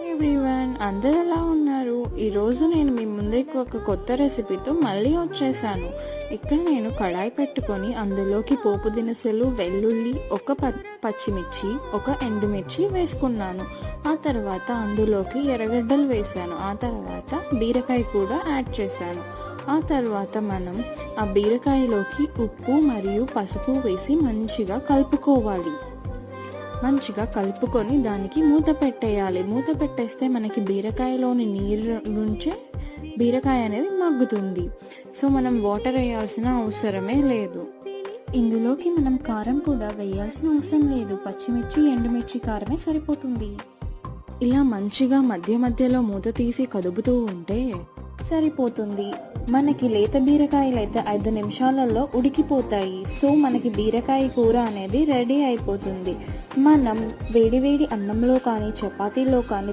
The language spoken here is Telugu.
ఎవ్రీవన్, అందరూ ఎలా ఉన్నారు? ఈరోజు నేను మీ ముందుకు ఒక కొత్త రెసిపీతో మళ్ళీ వచ్చేసాను. ఇక్కడ నేను కడాయి పెట్టుకొని అందులోకి పోపు దినుసులు, వెల్లుల్లి, ఒక పచ్చిమిర్చి, ఒక ఎండుమిర్చి వేసుకున్నాను. ఆ తర్వాత అందులోకి ఎర్రగడ్డలు వేసాను. ఆ తర్వాత బీరకాయ కూడా యాడ్ చేశాను. ఆ తర్వాత మనం ఆ బీరకాయలోకి ఉప్పు మరియు పసుపు వేసి మంచిగా కలుపుకోవాలి. మంచిగా కలుపుకొని దానికి మూత పెట్టేయాలి. మూత పెట్టేస్తే మనకి బీరకాయలోని నీరు నుంచే బీరకాయ అనేది మగ్గుతుంది. సో మనం వాటర్ వేయాల్సిన అవసరమే లేదు. ఇందులోకి మనం కారం కూడా వేయాల్సిన అవసరం లేదు. పచ్చిమిర్చి, ఎండుమిర్చి కారమే సరిపోతుంది. ఇలా మంచిగా మధ్య మధ్యలో మూత తీసి కదుపుతూ ఉంటే సరిపోతుంది. మనకి లేత బీరకాయలు అయితే 5 నిమిషాలలో ఉడికిపోతాయి. సో మనకి బీరకాయ కూర అనేది రెడీ అయిపోతుంది. మనం వేడి వేడి అన్నంలో కానీ చపాతీలో కానీ